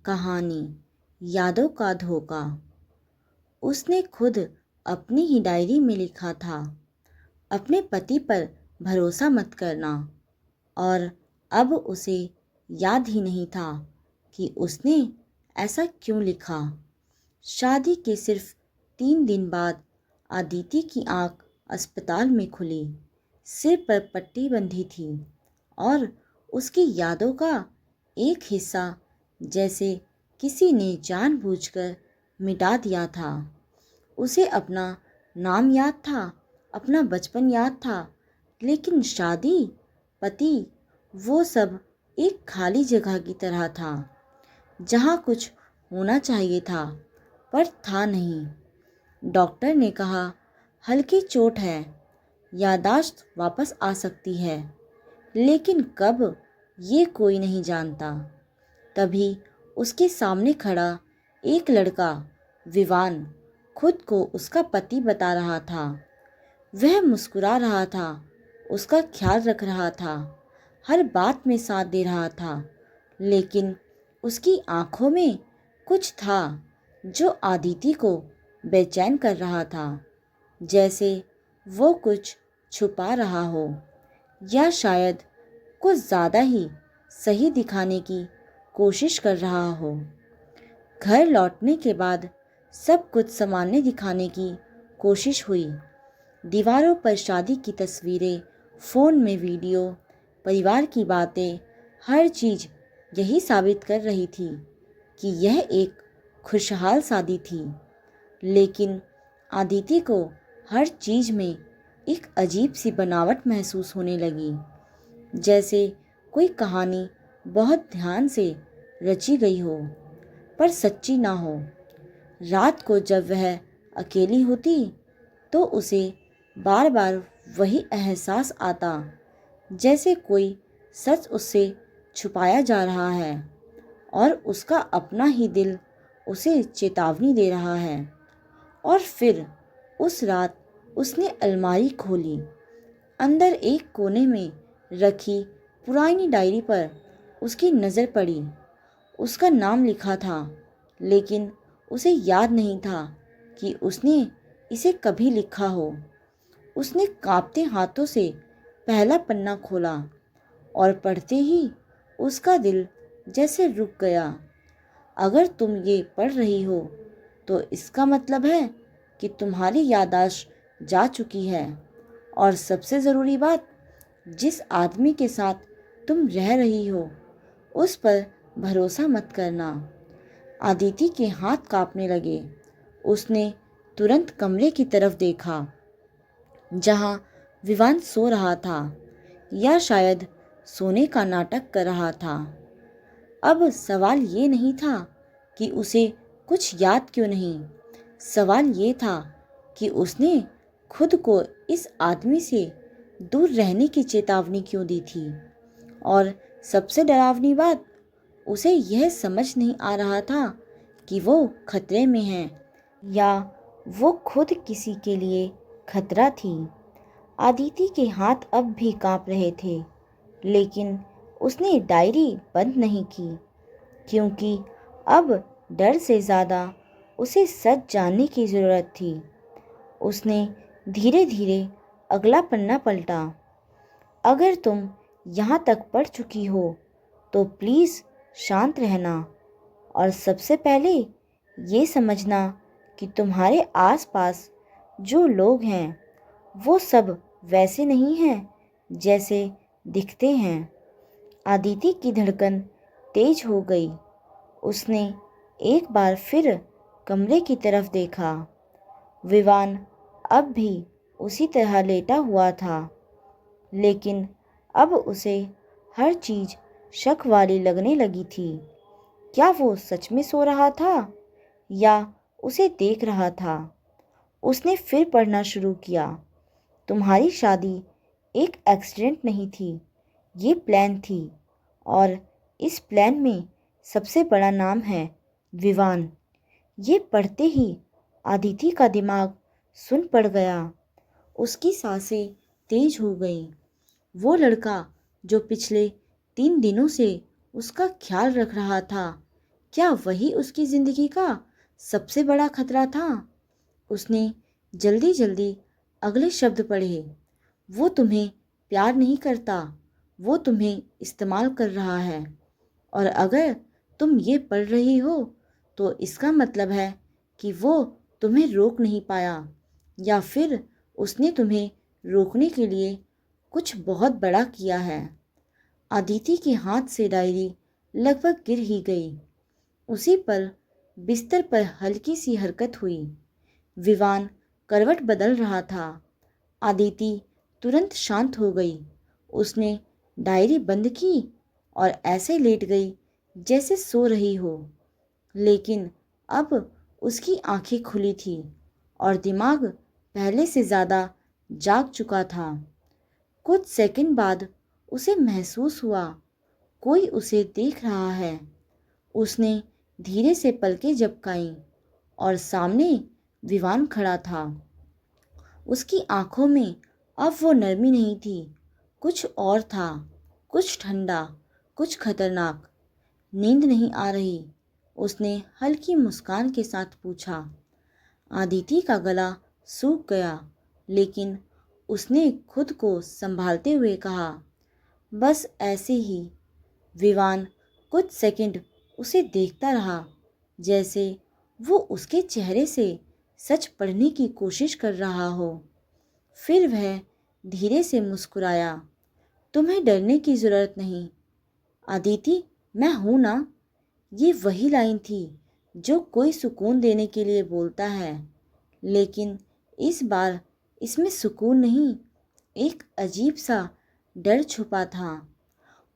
कहानी यादों का धोखा। उसने खुद अपनी ही डायरी में लिखा था, अपने पति पर भरोसा मत करना। और अब उसे याद ही नहीं था कि उसने ऐसा क्यों लिखा। शादी के सिर्फ 3 दिन बाद अदिति की आंख अस्पताल में खुली। सिर पर पट्टी बंधी थी और उसकी यादों का एक हिस्सा जैसे किसी ने जानबूझकर मिटा दिया था। उसे अपना नाम याद था, अपना बचपन याद था, लेकिन शादी, पति, वो सब एक खाली जगह की तरह था, जहाँ कुछ होना चाहिए था पर था नहीं। डॉक्टर ने कहा, हल्की चोट है, याददाश्त वापस आ सकती है, लेकिन कब ये कोई नहीं जानता। तभी उसके सामने खड़ा एक लड़का, विवान, खुद को उसका पति बता रहा था। वह मुस्कुरा रहा था, उसका ख्याल रख रहा था, हर बात में साथ दे रहा था, लेकिन उसकी आंखों में कुछ था जो अदिति को बेचैन कर रहा था, जैसे वो कुछ छुपा रहा हो या शायद कुछ ज़्यादा ही सही दिखाने की कोशिश कर रहा हो। घर लौटने के बाद सब कुछ सामान्य दिखाने की कोशिश हुई। दीवारों पर शादी की तस्वीरें, फ़ोन में वीडियो, परिवार की बातें, हर चीज़ यही साबित कर रही थी कि यह एक खुशहाल शादी थी। लेकिन अदिति को हर चीज़ में एक अजीब सी बनावट महसूस होने लगी, जैसे कोई कहानी बहुत ध्यान से रची गई हो पर सच्ची ना हो। रात को जब वह अकेली होती तो उसे बार बार वही एहसास आता, जैसे कोई सच उससे छुपाया जा रहा है और उसका अपना ही दिल उसे चेतावनी दे रहा है। और फिर उस रात उसने अलमारी खोली। अंदर एक कोने में रखी पुरानी डायरी पर उसकी नज़र पड़ी। उसका नाम लिखा था, लेकिन उसे याद नहीं था कि उसने इसे कभी लिखा हो। उसने कांपते हाथों से पहला पन्ना खोला और पढ़ते ही उसका दिल जैसे रुक गया। अगर तुम ये पढ़ रही हो तो इसका मतलब है कि तुम्हारी याददाश्त जा चुकी है, और सबसे ज़रूरी बात, जिस आदमी के साथ तुम रह रही हो उस पर भरोसा मत करना। अदिति के हाथ कांपने लगे। उसने तुरंत कमरे की तरफ देखा जहां विवान सो रहा था, या शायद सोने का नाटक कर रहा था। अब सवाल ये नहीं था कि उसे कुछ याद क्यों नहीं, सवाल ये था कि उसने खुद को इस आदमी से दूर रहने की चेतावनी क्यों दी थी। और सबसे डरावनी बात, उसे यह समझ नहीं आ रहा था कि वो खतरे में है या वो खुद किसी के लिए खतरा थी। अदिति के हाथ अब भी कांप रहे थे, लेकिन उसने डायरी बंद नहीं की, क्योंकि अब डर से ज़्यादा उसे सच जानने की ज़रूरत थी। उसने धीरे धीरे अगला पन्ना पलटा। अगर तुम यहाँ तक पढ़ चुकी हो तो प्लीज़ शांत रहना, और सबसे पहले ये समझना कि तुम्हारे आसपास जो लोग हैं वो सब वैसे नहीं हैं जैसे दिखते हैं। अदिति की धड़कन तेज हो गई। उसने एक बार फिर कमरे की तरफ देखा। विवान अब भी उसी तरह लेटा हुआ था, लेकिन अब उसे हर चीज़ शक वाली लगने लगी थी। क्या वो सच में सो रहा था या उसे देख रहा था? उसने फिर पढ़ना शुरू किया। तुम्हारी शादी एक एक्सीडेंट नहीं थी, ये प्लान थी, और इस प्लान में सबसे बड़ा नाम है विवान। ये पढ़ते ही अदिति का दिमाग सुन पड़ गया। उसकी सांसें तेज हो गईं। वो लड़का जो पिछले 3 दिनों से उसका ख्याल रख रहा था, क्या वही उसकी जिंदगी का सबसे बड़ा खतरा था? उसने जल्दी जल्दी अगले शब्द पढ़े। वो तुम्हें प्यार नहीं करता, वो तुम्हें इस्तेमाल कर रहा है। और अगर तुम ये पढ़ रही हो तो इसका मतलब है कि वो तुम्हें रोक नहीं पाया, या फिर उसने तुम्हें रोकने के लिए कुछ बहुत बड़ा किया है। अदिति के हाथ से डायरी लगभग गिर ही गई। उसी पल बिस्तर पर हल्की सी हरकत हुई। विवान करवट बदल रहा था। अदिति तुरंत शांत हो गई। उसने डायरी बंद की और ऐसे लेट गई जैसे सो रही हो। लेकिन अब उसकी आंखें खुली थी और दिमाग पहले से ज़्यादा जाग चुका था। कुछ सेकंड बाद उसे महसूस हुआ कोई उसे देख रहा है। उसने धीरे से पलकें झपकाईं और सामने विवान खड़ा था। उसकी आंखों में अब वो नरमी नहीं थी, कुछ और था, कुछ ठंडा, कुछ खतरनाक। नींद नहीं आ रही? उसने हल्की मुस्कान के साथ पूछा। अदिति का गला सूख गया, लेकिन उसने खुद को संभालते हुए कहा, बस ऐसे ही। विवान कुछ सेकंड उसे देखता रहा, जैसे वो उसके चेहरे से सच पढ़ने की कोशिश कर रहा हो। फिर वह धीरे से मुस्कुराया। तुम्हें डरने की ज़रूरत नहीं अदिति, मैं हूं ना। ये वही लाइन थी जो कोई सुकून देने के लिए बोलता है, लेकिन इस बार इसमें सुकून नहीं, एक अजीब सा डर छुपा था।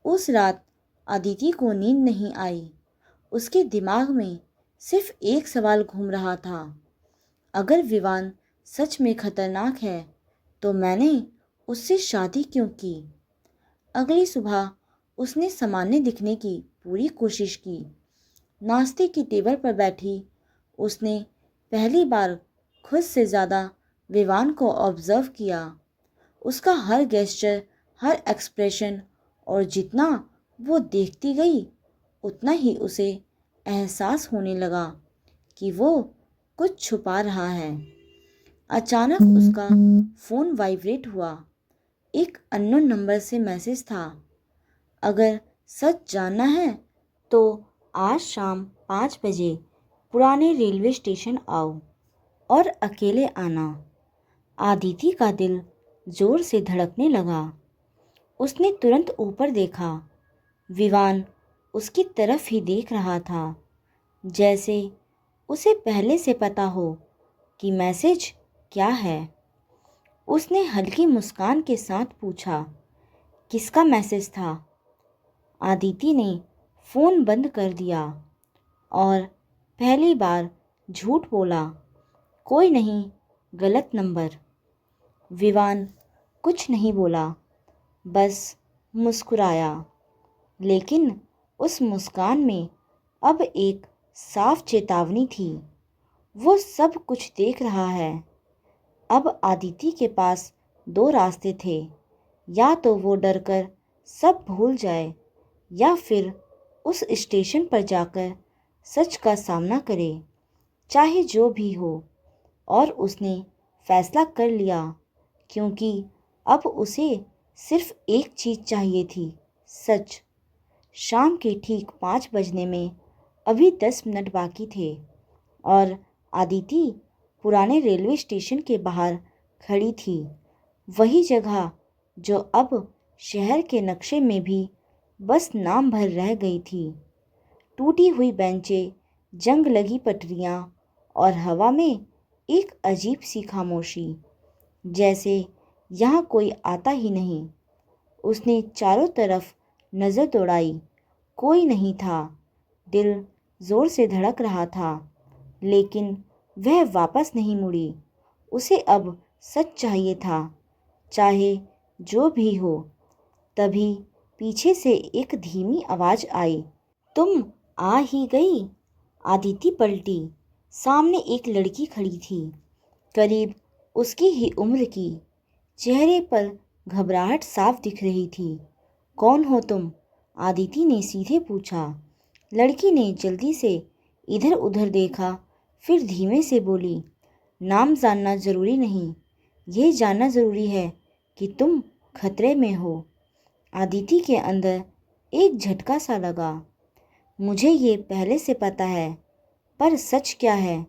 उस रात अदिति को नींद नहीं आई। उसके दिमाग में सिर्फ एक सवाल घूम रहा था, अगर विवान सच में खतरनाक है तो मैंने उससे शादी क्यों की? अगली सुबह उसने सामान्य दिखने की पूरी कोशिश की। नाश्ते की टेबल पर बैठी उसने पहली बार खुद से ज़्यादा विवान को ऑब्जर्व किया। उसका हर गेस्चर, हर एक्सप्रेशन, और जितना वो देखती गई उतना ही उसे एहसास होने लगा कि वो कुछ छुपा रहा है। अचानक उसका फ़ोन वाइब्रेट हुआ। एक अननोन नंबर से मैसेज था। अगर सच जानना है तो आज शाम 5 बजे पुराने रेलवे स्टेशन आओ और अकेले आना। अदिति का दिल जोर से धड़कने लगा। उसने तुरंत ऊपर देखा। विवान उसकी तरफ ही देख रहा था, जैसे उसे पहले से पता हो कि मैसेज क्या है। उसने हल्की मुस्कान के साथ पूछा, किसका मैसेज था? अदिति ने फ़ोन बंद कर दिया और पहली बार झूठ बोला, कोई नहीं, गलत नंबर। विवान कुछ नहीं बोला, बस मुस्कुराया। लेकिन उस मुस्कान में अब एक साफ चेतावनी थी। वो सब कुछ देख रहा है। अब अदिति के पास दो रास्ते थे, या तो वो डरकर सब भूल जाए, या फिर उस स्टेशन पर जाकर सच का सामना करे, चाहे जो भी हो। और उसने फैसला कर लिया, क्योंकि अब उसे सिर्फ एक चीज़ चाहिए थी, सच। शाम के ठीक 5 बजने में अभी 10 मिनट बाकी थे और अदिति पुराने रेलवे स्टेशन के बाहर खड़ी थी। वही जगह जो अब शहर के नक्शे में भी बस नाम भर रह गई थी। टूटी हुई बेंचें, जंग लगी पटरियां और हवा में एक अजीब सी खामोशी, जैसे यहाँ कोई आता ही नहीं। उसने चारों तरफ नज़र दौड़ाई, कोई नहीं था। दिल ज़ोर से धड़क रहा था, लेकिन वह वापस नहीं मुड़ी। उसे अब सच चाहिए था, चाहे जो भी हो। तभी पीछे से एक धीमी आवाज़ आई, तुम आ ही गई। अदिति पलटी। सामने एक लड़की खड़ी थी, करीब उसकी ही उम्र की। चेहरे पर घबराहट साफ दिख रही थी। कौन हो तुम? अदिति ने सीधे पूछा, लड़की ने जल्दी से इधर उधर देखा, फिर धीमे से बोली, नाम जानना ज़रूरी नहीं, यह जानना ज़रूरी है कि तुम खतरे में हो। आदिति के अंदर एक झटका सा लगा। मुझे ये पहले से पता है, पर सच क्या है?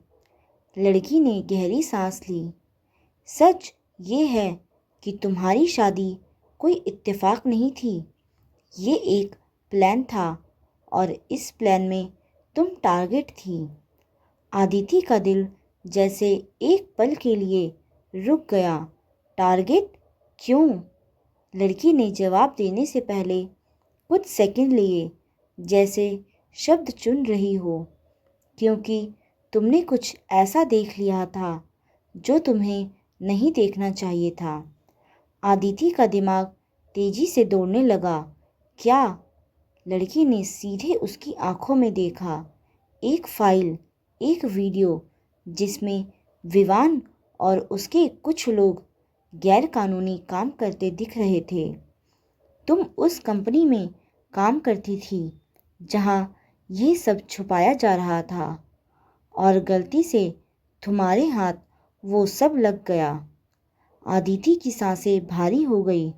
लड़की ने गहरी सांस ली। सच ये है कि तुम्हारी शादी कोई इत्तेफाक नहीं थी, ये एक प्लान था और इस प्लान में तुम टारगेट थी। आदिति का दिल जैसे एक पल के लिए रुक गया। टारगेट? क्यों? लड़की ने जवाब देने से पहले कुछ सेकंड लिए, जैसे शब्द चुन रही हो। क्योंकि तुमने कुछ ऐसा देख लिया था जो तुम्हें नहीं देखना चाहिए था। आदिति का दिमाग तेजी से दौड़ने लगा। क्या? लड़की ने सीधे उसकी आंखों में देखा। एक फाइल, एक वीडियो जिसमें विवान और उसके कुछ लोग गैर कानूनी काम करते दिख रहे थे। तुम उस कंपनी में काम करती थी जहां ये सब छुपाया जा रहा था और गलती से तुम्हारे हाथ वो सब लग गया। आदिति की सांसें भारी हो गई।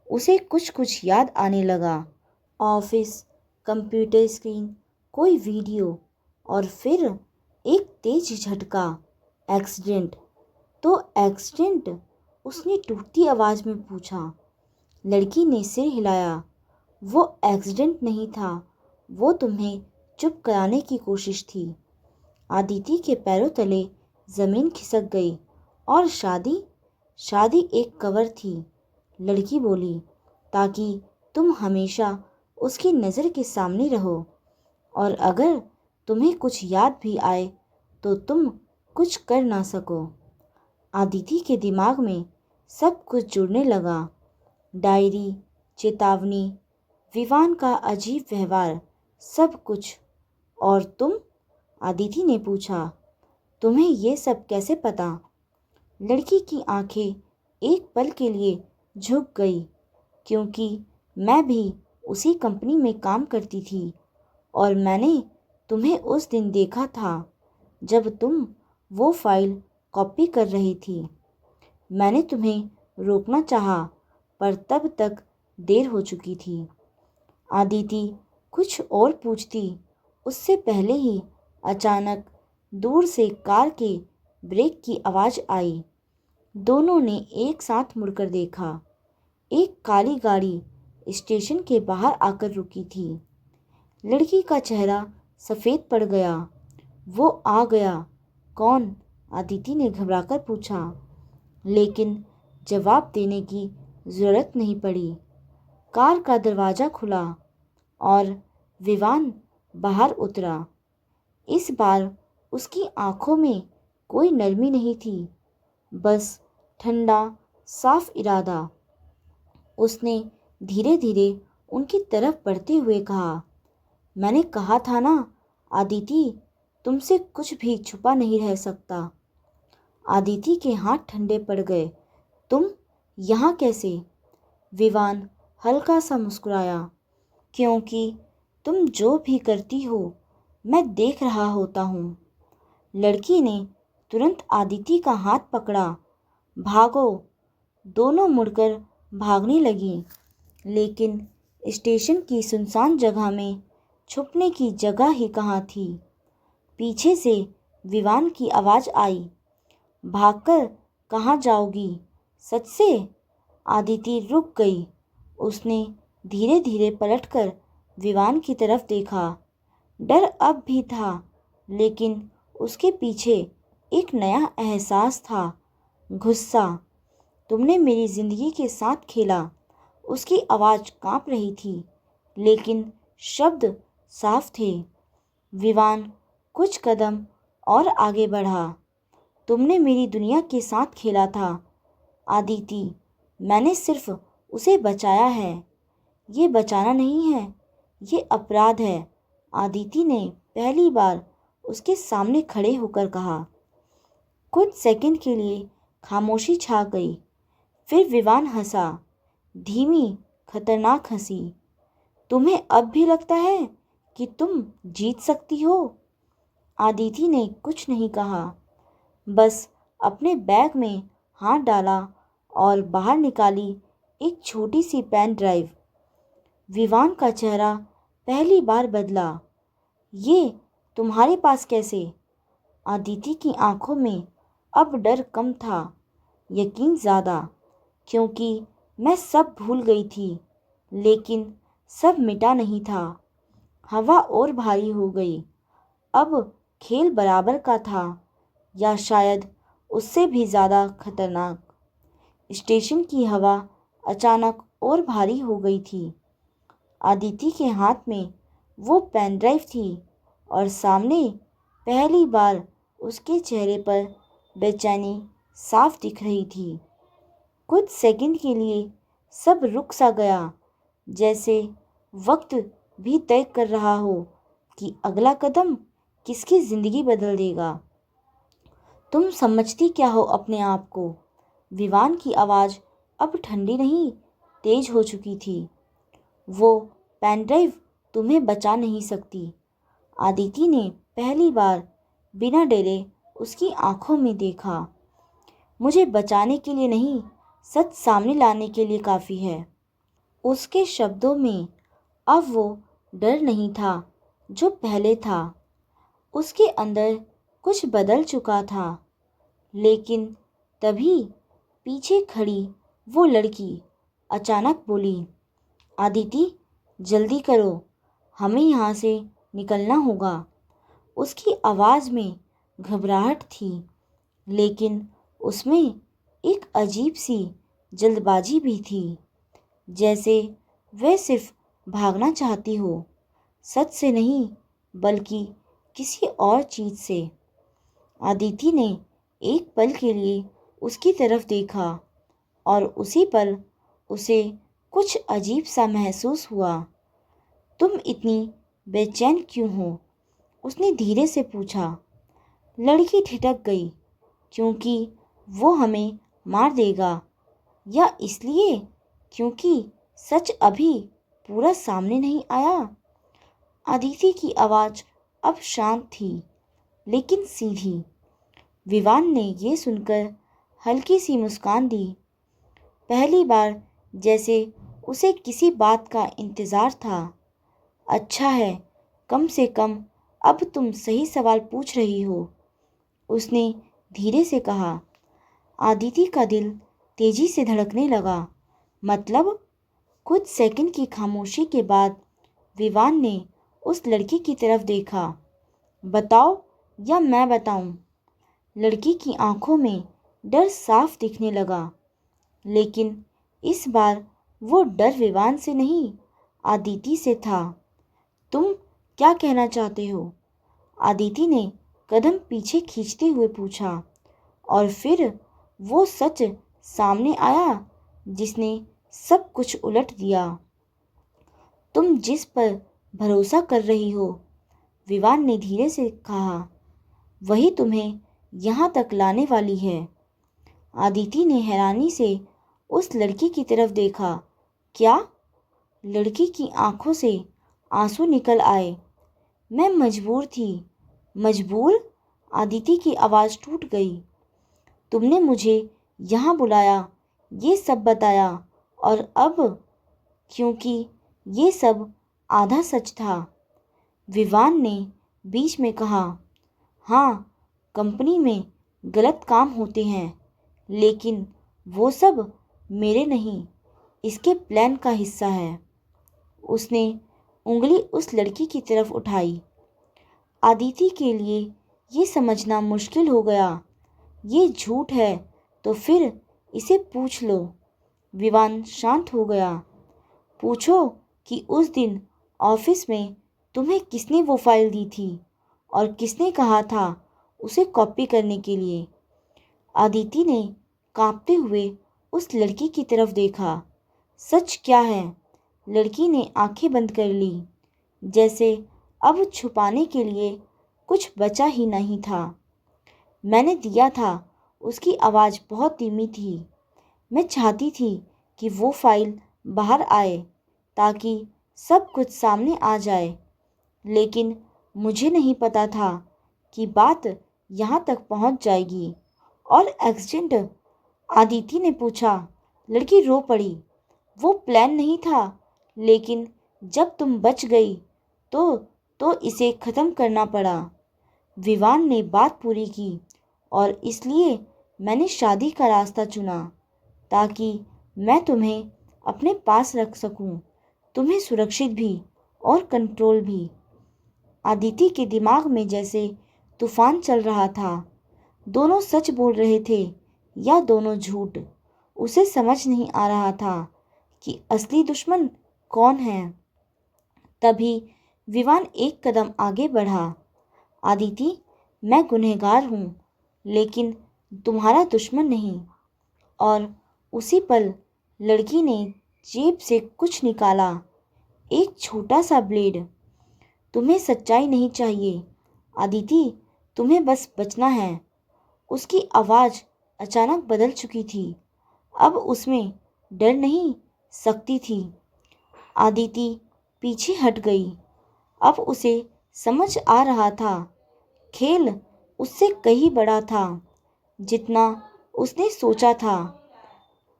उसे कुछ कुछ याद आने लगा। ऑफिस, कंप्यूटर स्क्रीन, कोई वीडियो और फिर एक तेज झटका। एक्सीडेंट? तो एक्सीडेंट? उसने टूटती आवाज़ में पूछा। लड़की ने सिर हिलाया। वो एक्सीडेंट नहीं था, वो तुम्हें चुप कराने की कोशिश थी। आदिति के पैरों तले ज़मीन खिसक गई। और शादी? शादी एक कवर थी, लड़की बोली, ताकि तुम हमेशा उसकी नज़र के सामने रहो और अगर तुम्हें कुछ याद भी आए तो तुम कुछ कर ना सको। आदिति के दिमाग में सब कुछ जुड़ने लगा। डायरी, चेतावनी, विवान का अजीब व्यवहार, सब कुछ। और तुम? आदिति ने पूछा, तुम्हें ये सब कैसे पता? लड़की की आंखें एक पल के लिए झुक गई। क्योंकि मैं भी उसी कंपनी में काम करती थी और मैंने तुम्हें उस दिन देखा था जब तुम वो फाइल कॉपी कर रही थी। मैंने तुम्हें रोकना चाहा, पर तब तक देर हो चुकी थी। आदिति कुछ और पूछती उससे पहले ही अचानक दूर से कार के ब्रेक की आवाज़ आई। दोनों ने एक साथ मुड़कर देखा। एक काली गाड़ी स्टेशन के बाहर आकर रुकी थी। लड़की का चेहरा सफ़ेद पड़ गया। वो आ गया। कौन? आदिति ने घबराकर पूछा, लेकिन जवाब देने की ज़रूरत नहीं पड़ी। कार का दरवाज़ा खुला और विवान बाहर उतरा। इस बार उसकी आंखों में कोई नरमी नहीं थी, बस ठंडा साफ इरादा। उसने धीरे धीरे उनकी तरफ बढ़ते हुए कहा, मैंने कहा था ना आदिति, तुमसे कुछ भी छुपा नहीं रह सकता। आदिति के हाथ ठंडे पड़ गए। तुम यहाँ कैसे? विवान हल्का सा मुस्कुराया। क्योंकि तुम जो भी करती हो मैं देख रहा होता हूँ। लड़की ने तुरंत आदिति का हाथ पकड़ा। भागो! दोनों मुड़कर भागने लगी, लेकिन स्टेशन की सुनसान जगह में छुपने की जगह ही कहाँ थी। पीछे से विवान की आवाज़ आई, भागकर कहाँ जाओगी? सच से? आदिति रुक गई। उसने धीरे धीरे पलटकर विवान की तरफ देखा। डर अब भी था, लेकिन उसके पीछे एक नया एहसास था, गुस्सा। तुमने मेरी ज़िंदगी के साथ खेला। उसकी आवाज़ कांप रही थी, लेकिन शब्द साफ थे। विवान कुछ कदम और आगे बढ़ा। तुमने मेरी दुनिया के साथ खेला था आदिति, मैंने सिर्फ उसे बचाया है। ये बचाना नहीं है, ये अपराध है। आदिति ने पहली बार उसके सामने खड़े होकर कहा। कुछ सेकंड के लिए खामोशी छा गई। फिर विवान हंसा, धीमी खतरनाक हंसी। तुम्हें अब भी लगता है कि तुम जीत सकती हो? आदिति ने कुछ नहीं कहा, बस अपने बैग में हाथ डाला और बाहर निकाली एक छोटी सी पेन ड्राइव। विवान का चेहरा पहली बार बदला। ये तुम्हारे पास कैसे? आदिति की आंखों में अब डर कम था, यकीन ज़्यादा, क्योंकि मैं सब भूल गई थी, लेकिन सब मिटा नहीं था। हवा और भारी हो गई। अब खेल बराबर का था, या शायद उससे भी ज़्यादा खतरनाक। स्टेशन की हवा अचानक और भारी हो गई थी। आदिति के हाथ में वो पेन ड्राइव थी और सामने पहली बार उसके चेहरे पर बेचैनी साफ दिख रही थी। कुछ सेकंड के लिए सब रुक सा गया, जैसे वक्त भी तय कर रहा हो कि अगला कदम किसकी ज़िंदगी बदल देगा। तुम समझती क्या हो अपने आप को? विवान की आवाज़ अब ठंडी नहीं, तेज हो चुकी थी। वो पेन ड्राइव तुम्हें बचा नहीं सकती। आदिति ने पहली बार बिना डरे उसकी आंखों में देखा। मुझे बचाने के लिए नहीं, सच सामने लाने के लिए काफ़ी है। उसके शब्दों में अब वो डर नहीं था जो पहले था। उसके अंदर कुछ बदल चुका था। लेकिन तभी पीछे खड़ी वो लड़की अचानक बोली, आदिति जल्दी करो, हमें यहाँ से निकलना होगा। उसकी आवाज़ में घबराहट थी, लेकिन उसमें एक अजीब सी जल्दबाजी भी थी, जैसे वह सिर्फ भागना चाहती हो, सच से नहीं बल्कि किसी और चीज़ से। आदिति ने एक पल के लिए उसकी तरफ देखा और उसी पल उसे कुछ अजीब सा महसूस हुआ। तुम इतनी बेचैन क्यों हो? उसने धीरे से पूछा। लड़की ठिठक गई। क्योंकि वो हमें मार देगा, या इसलिए क्योंकि सच अभी पूरा सामने नहीं आया? अदिति की आवाज़ अब शांत थी, लेकिन सीधी। विवान ने ये सुनकर हल्की सी मुस्कान दी, पहली बार, जैसे उसे किसी बात का इंतज़ार था। अच्छा है, कम से कम अब तुम सही सवाल पूछ रही हो, उसने धीरे से कहा। आदिति का दिल तेजी से धड़कने लगा। मतलब? कुछ सेकंड की खामोशी के बाद विवान ने उस लड़की की तरफ देखा। बताओ या मैं बताऊं? लड़की की आंखों में डर साफ दिखने लगा, लेकिन इस बार वो डर विवान से नहीं, आदिति से था। तुम क्या कहना चाहते हो? आदिति ने कदम पीछे खींचते हुए पूछा, और फिर वो सच सामने आया जिसने सब कुछ उलट दिया। तुम जिस पर भरोसा कर रही हो, विवान ने धीरे से कहा, वही तुम्हें यहाँ तक लाने वाली है। आदिति ने हैरानी से उस लड़की की तरफ देखा। क्या? लड़की की आंखों से आंसू निकल आए। मैं मजबूर थी। मजबूर? आदिति की आवाज़ टूट गई। तुमने मुझे यहाँ बुलाया, ये सब बताया, और अब? क्योंकि ये सब आधा सच था, विवान ने बीच में कहा। हाँ, कंपनी में गलत काम होते हैं, लेकिन वो सब मेरे नहीं, इसके प्लान का हिस्सा है। उसने उंगली उस लड़की की तरफ उठाई। आदिति के लिए ये समझना मुश्किल हो गया। ये झूठ है तो फिर इसे पूछ लो। विवान शांत हो गया। पूछो कि उस दिन ऑफिस में तुम्हें किसने वो फाइल दी थी और किसने कहा था उसे कॉपी करने के लिए। आदिति ने कांपते हुए उस लड़की की तरफ देखा। सच क्या है? लड़की ने आंखें बंद कर ली, जैसे अब छुपाने के लिए कुछ बचा ही नहीं था। मैंने दिया था। उसकी आवाज़ बहुत धीमी थी। मैं चाहती थी कि वो फाइल बाहर आए ताकि सब कुछ सामने आ जाए। लेकिन मुझे नहीं पता था कि बात यहाँ तक पहुँच जाएगी। और एक्सीडेंट? आदिति ने पूछा। लड़की रो पड़ी। वो प्लान नहीं था, लेकिन जब तुम बच गई तो इसे ख़त्म करना पड़ा। विवान ने बात पूरी की। और इसलिए मैंने शादी का रास्ता चुना, ताकि मैं तुम्हें अपने पास रख सकूं, तुम्हें सुरक्षित भी और कंट्रोल भी। आदिति के दिमाग में जैसे तूफान चल रहा था। दोनों सच बोल रहे थे या दोनों झूठ। उसे समझ नहीं आ रहा था कि असली दुश्मन कौन है। तभी विवान एक कदम आगे बढ़ा। आदिति, मैं गुनहगार हूँ, लेकिन तुम्हारा दुश्मन नहीं। और उसी पल लड़की ने जेब से कुछ निकाला, एक छोटा सा ब्लेड। तुम्हें सच्चाई नहीं चाहिए आदिति, तुम्हें बस बचना है। उसकी आवाज़ अचानक बदल चुकी थी। अब उसमें डर नहीं, सकती थी। आदिति पीछे हट गई। अब उसे समझ आ रहा था, खेल उससे कहीं बड़ा था जितना उसने सोचा था।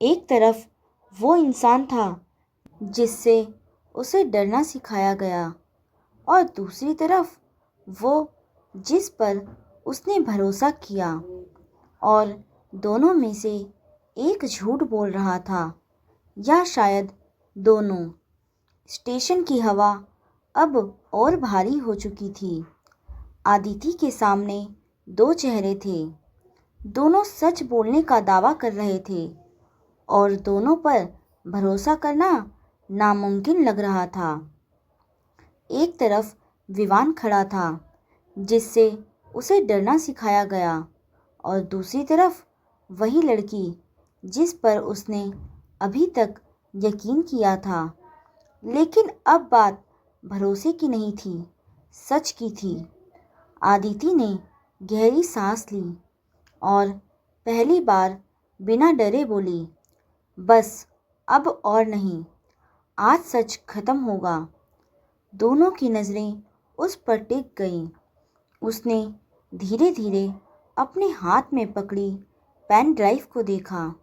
एक तरफ वो इंसान था जिससे उसे डरना सिखाया गया, और दूसरी तरफ वो जिस पर उसने भरोसा किया। और दोनों में से एक झूठ बोल रहा था, या शायद दोनों। स्टेशन की हवा अब और भारी हो चुकी थी। आदिति के सामने दो चेहरे थे। दोनों सच बोलने का दावा कर रहे थे, और दोनों पर भरोसा करना नामुमकिन लग रहा था। एक तरफ विवान खड़ा था, जिससे उसे डरना सिखाया गया, और दूसरी तरफ वही लड़की जिस पर उसने अभी तक यकीन किया था। लेकिन अब बात भरोसे की नहीं थी, सच की थी। आदिति ने गहरी सांस ली और पहली बार बिना डरे बोली, बस अब और नहीं, आज सच खत्म होगा। दोनों की नज़रें उस पर टिक गईं। उसने धीरे धीरे अपने हाथ में पकड़ी पेन ड्राइव को देखा।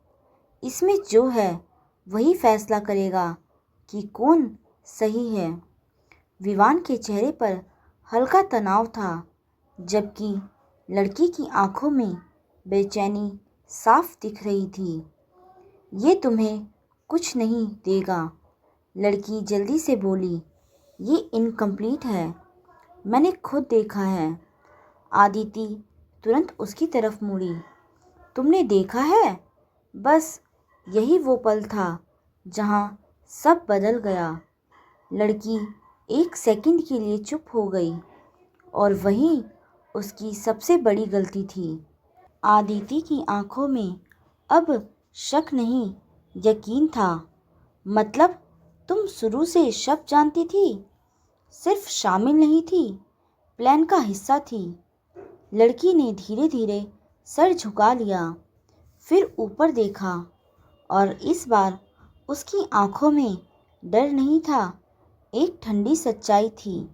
इसमें जो है वही फैसला करेगा कि कौन सही है। विवान के चेहरे पर हल्का तनाव था, जबकि लड़की की आंखों में बेचैनी साफ दिख रही थी। ये तुम्हें कुछ नहीं देगा, लड़की जल्दी से बोली। ये इनकम्प्लीट है, मैंने खुद देखा है। आदिति तुरंत उसकी तरफ मुड़ी। तुमने देखा है? बस यही वो पल था जहाँ सब बदल गया। लड़की एक सेकंड के लिए चुप हो गई, और वही उसकी सबसे बड़ी गलती थी। आदिति की आंखों में अब शक नहीं, यकीन था। मतलब तुम शुरू से सब जानती थी, सिर्फ शामिल नहीं थी, प्लान का हिस्सा थी। लड़की ने धीरे धीरे सर झुका लिया, फिर ऊपर देखा, और इस बार उसकी आंखों में डर नहीं था, एक ठंडी सच्चाई थी।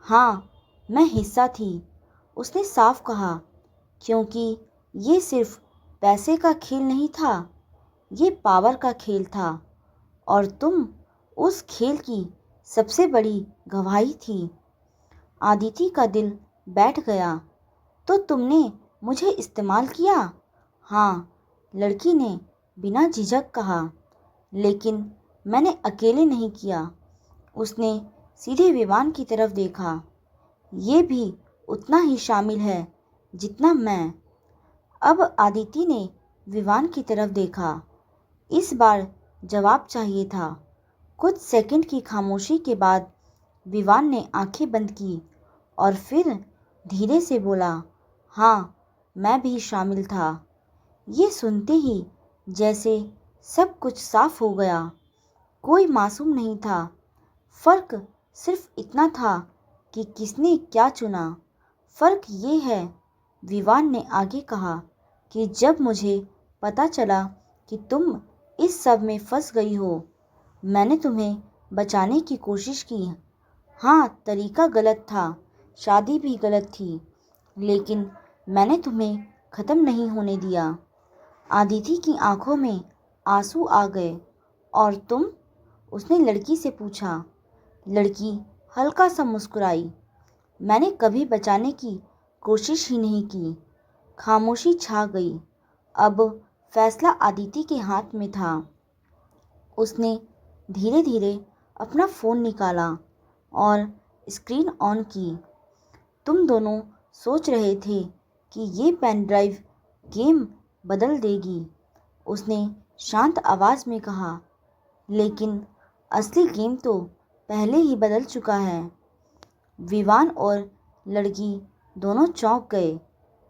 हाँ, मैं हिस्सा थी, उसने साफ कहा, क्योंकि ये सिर्फ पैसे का खेल नहीं था, ये पावर का खेल था, और तुम उस खेल की सबसे बड़ी गवाही थी। आदिति का दिल बैठ गया। तो तुमने मुझे इस्तेमाल किया? हाँ, लड़की ने बिना झिझक कहा। लेकिन मैंने अकेले नहीं किया। उसने सीधे विवान की तरफ देखा। ये भी उतना ही शामिल है जितना मैं। अब आदिति ने विवान की तरफ देखा। इस बार जवाब चाहिए था। कुछ सेकंड की खामोशी के बाद विवान ने आंखें बंद की और फिर धीरे से बोला, हाँ, मैं भी शामिल था। ये सुनते ही जैसे सब कुछ साफ हो गया। कोई मासूम नहीं था। फ़र्क सिर्फ इतना था कि किसने क्या चुना। फ़र्क ये है, विवान ने आगे कहा, कि जब मुझे पता चला कि तुम इस सब में फंस गई हो, मैंने तुम्हें बचाने की कोशिश की। हाँ, तरीका गलत था, शादी भी गलत थी, लेकिन मैंने तुम्हें ख़त्म नहीं होने दिया। आदिति की आंखों में आंसू आ गए। और तुम? उसने लड़की से पूछा। लड़की हल्का सा मुस्कुराई। मैंने कभी बचाने की कोशिश ही नहीं की। खामोशी छा गई। अब फैसला आदिति के हाथ में था। उसने धीरे धीरे अपना फ़ोन निकाला और स्क्रीन ऑन की। तुम दोनों सोच रहे थे कि ये पेन ड्राइव गेम बदल देगी, उसने शांत आवाज़ में कहा, लेकिन असली गेम तो पहले ही बदल चुका है। विवान और लड़की दोनों चौंक गए।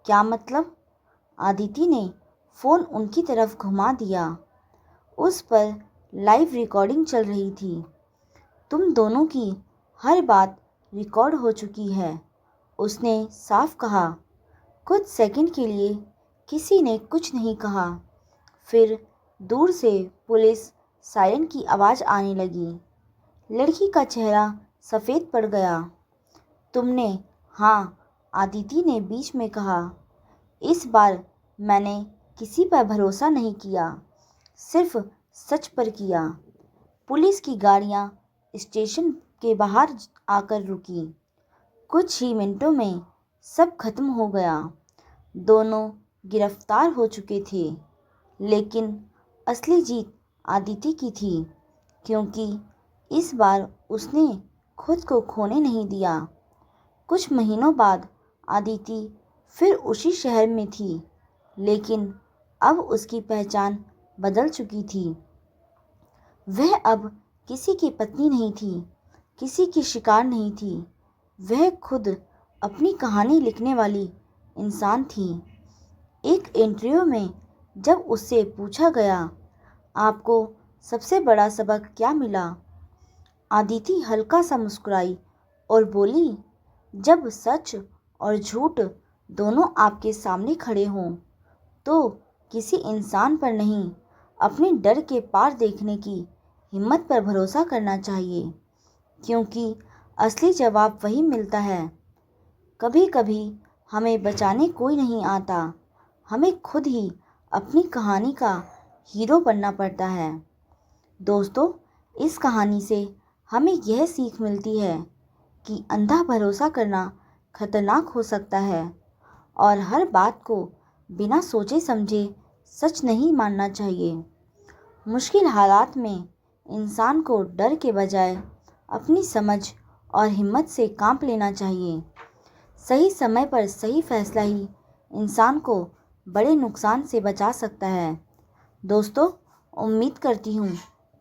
क्या मतलब? आदिति ने फ़ोन उनकी तरफ घुमा दिया। उस पर लाइव रिकॉर्डिंग चल रही थी। तुम दोनों की हर बात रिकॉर्ड हो चुकी है, उसने साफ कहा। कुछ सेकंड के लिए किसी ने कुछ नहीं कहा। फिर दूर से पुलिस सायरन की आवाज़ आने लगी। लड़की का चेहरा सफ़ेद पड़ गया। तुमने? हाँ, आदिति ने बीच में कहा। इस बार मैंने किसी पर भरोसा नहीं किया, सिर्फ सच पर किया। पुलिस की गाड़ियाँ स्टेशन के बाहर आकर रुकी। कुछ ही मिनटों में सब खत्म हो गया। दोनों गिरफ्तार हो चुके थे, लेकिन असली जीत आदिति की थी, क्योंकि इस बार उसने खुद को खोने नहीं दिया। कुछ महीनों बाद आदिति फिर उसी शहर में थी, लेकिन अब उसकी पहचान बदल चुकी थी। वह अब किसी की पत्नी नहीं थी, किसी की शिकार नहीं थी। वह खुद अपनी कहानी लिखने वाली इंसान थी। एक इंटरव्यू में जब उससे पूछा गया, आपको सबसे बड़ा सबक क्या मिला, आदिति हल्का सा मुस्कुराई और बोली, जब सच और झूठ दोनों आपके सामने खड़े हों, तो किसी इंसान पर नहीं, अपने डर के पार देखने की हिम्मत पर भरोसा करना चाहिए, क्योंकि असली जवाब वही मिलता है। कभी कभी हमें बचाने कोई नहीं आता, हमें खुद ही अपनी कहानी का हीरो बनना पड़ता है। दोस्तों, इस कहानी से हमें यह सीख मिलती है कि अंधा भरोसा करना खतरनाक हो सकता है और हर बात को बिना सोचे समझे सच नहीं मानना चाहिए। मुश्किल हालात में इंसान को डर के बजाय अपनी समझ और हिम्मत से काम लेना चाहिए। सही समय पर सही फैसला ही इंसान को बड़े नुकसान से बचा सकता है। दोस्तों, उम्मीद करती हूँ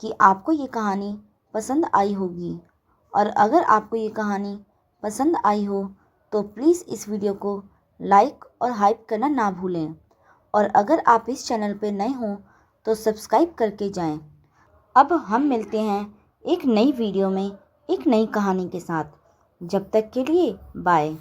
कि आपको ये कहानी पसंद आई होगी, और अगर आपको ये कहानी पसंद आई हो तो प्लीज़ इस वीडियो को लाइक और हाइप करना ना भूलें, और अगर आप इस चैनल पर नए हों तो सब्सक्राइब करके जाएं। अब हम मिलते हैं एक नई वीडियो में एक नई कहानी के साथ। जब तक के लिए बाय।